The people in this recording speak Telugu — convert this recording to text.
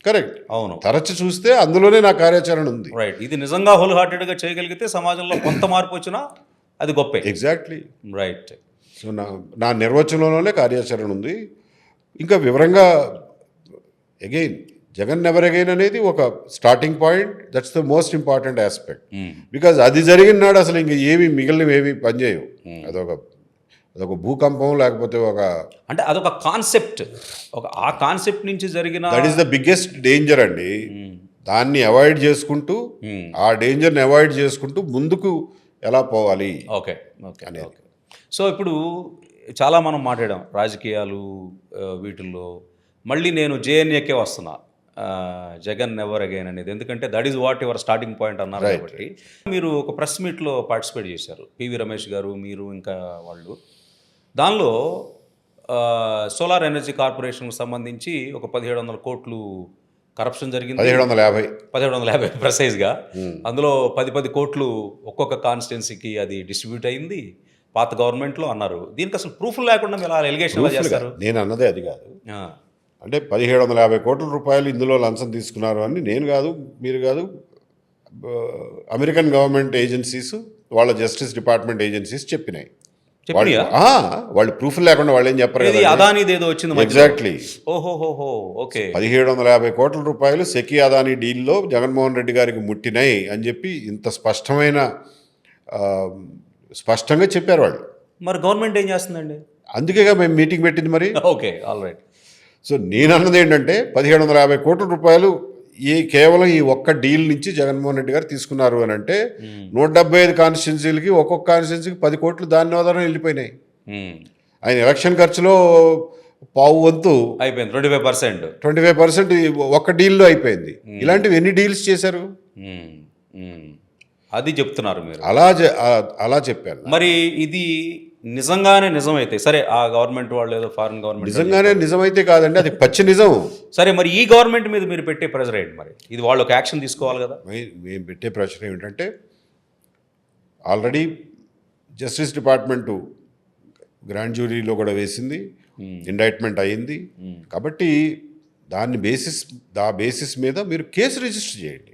కరెక్ట్. అవును. తరచు చూస్తే అందులోనే నా కార్యాచరణ ఉంది. రైట్. ఇది నిజంగా హోల్ హార్టెడ్గా చేయగలిగితే సమాజంలో కొంత మార్పు వచ్చినా అది గొప్పే. ఎగ్జాక్ట్లీ. రైట్. సో నా నిర్వచనంలోనే కార్యాచరణ ఉంది. ఇంకా వివరంగా అగైన్ జగన్ నెవర్ అగైన్ అనేది ఒక starting point. That's the most important aspect. Because అది జరిగిన నాడు అసలు ఇంక ఏమి మిగిలినవి ఏమి పనిచేయవు. అదొక భూకంపం, లేకపోతే అంటే అదొక కాన్సెప్ట్. ఆ కాన్సెప్ట్ నుంచి జరిగిన that is the biggest danger అండి. దాన్ని అవాయిడ్ చేసుకుంటూ, ఆ డేంజర్ని అవాయిడ్ చేసుకుంటూ ముందుకు ఎలా పోవాలి. Okay okay okay. సో ఇప్పుడు చాలా మనం మాట్లాడాం రాజకీయాలు వీటిల్లో. మళ్ళీ నేను జేఎన్ఏకే వస్తున్నా, జగన్ నెవర్ అగైన్ అనేది. ఎందుకంటే that is what your starting point అన్నారు కాబట్టి. మీరు ఒక ప్రెస్ మీట్లో పార్టిసిపేట్ చేశారు, పివి రమేష్ గారు, మీరు, ఇంకా వాళ్ళు. దానిలో సోలార్ ఎనర్జీ కార్పొరేషన్కి సంబంధించి ఒక 1700 కోట్లు కరప్షన్ జరిగింది. 1750 ప్రెసైజ్గా. అందులో 10 కోట్లు ఒక్కొక్క కాన్స్టిట్యున్సీకి అది డిస్ట్రిబ్యూట్ అయింది పాత గవర్నమెంట్లో అన్నారు. దీనికి అసలు ప్రూఫ్ లేకుండా మీరు అలా ఎలిగేషన్ చేస్తారు. నేను అన్నదే అది కాదు. అంటే 1750 కోట్ల రూపాయలు ఇందులో లంచం తీసుకున్నారు అని నేను కాదు, మీరు కాదు, అమెరికన్ గవర్నమెంట్ ఏజెన్సీస్, వాళ్ళ జస్టిస్ డిపార్ట్మెంట్ ఏజెన్సీస్ చెప్పినాయి. వాళ్ళు ప్రూఫ్ లేకుండా వాళ్ళు ఏం చెప్పరు కదా. అదానీది ఏదో వచ్చింది. ఎగ్జాక్ట్లీ. ఓహోహోహో. ఓకే. 1750 కోట్ల రూపాయలు సెకీ అదానీ డీల్లో జగన్మోహన్ రెడ్డి గారికి ముట్టినాయి అని చెప్పి ఇంత స్పష్టంగా చెప్పారు వాళ్ళు. మరి గవర్నమెంట్ ఏం చేస్తుందండి? అందుకేగా మేము మీటింగ్ పెట్టింది మరి. Okay, all right. సో నేను అన్నది ఏంటంటే 1750 కోట్ల రూపాయలు కేవలం ఈ ఒక్క డీల్ నుంచి జగన్మోహన్ రెడ్డి గారు తీసుకున్నారు అని అంటే 175 కాన్స్టిట్యున్సీలకి ఒక్కొక్క కాన్స్టిట్యున్సీకి 10 కోట్లు దాని ఆధారం వెళ్ళిపోయినాయి. ఆయన ఎలక్షన్ ఖర్చులో పావు వంతు అయిపోయింది. 25% ఒక్క డీల్లో అయిపోయింది. ఇలాంటివి ఎన్ని డీల్స్ చేశారు అది చెప్తున్నారు మీరు. అలా చెప్పారు. మరి ఇది నిజంగానే నిజమైతే సరే, ఆ గవర్నమెంట్ వాళ్ళు ఏదో ఫారిన్ గవర్నమెంట్ నిజంగానే నిజమైతే కాదండి, అది పచ్చి నిజం. సరే, మరి ఈ గవర్నమెంట్ మీద మీరు పెట్టే ప్రెషర్ ఏంటి? మరి ఇది వాళ్ళు ఒక యాక్షన్ తీసుకోవాలి కదా. మేము పెట్టే ప్రెషర్ ఏమిటంటే, ఆల్రెడీ జస్టిస్ డిపార్ట్మెంటు గ్రాండ్ జ్యూరీలో కూడా వేసింది, ఇండైట్మెంట్ అయ్యింది. కాబట్టి ఆ బేసిస్ మీద మీరు కేసు రిజిస్టర్ చేయండి.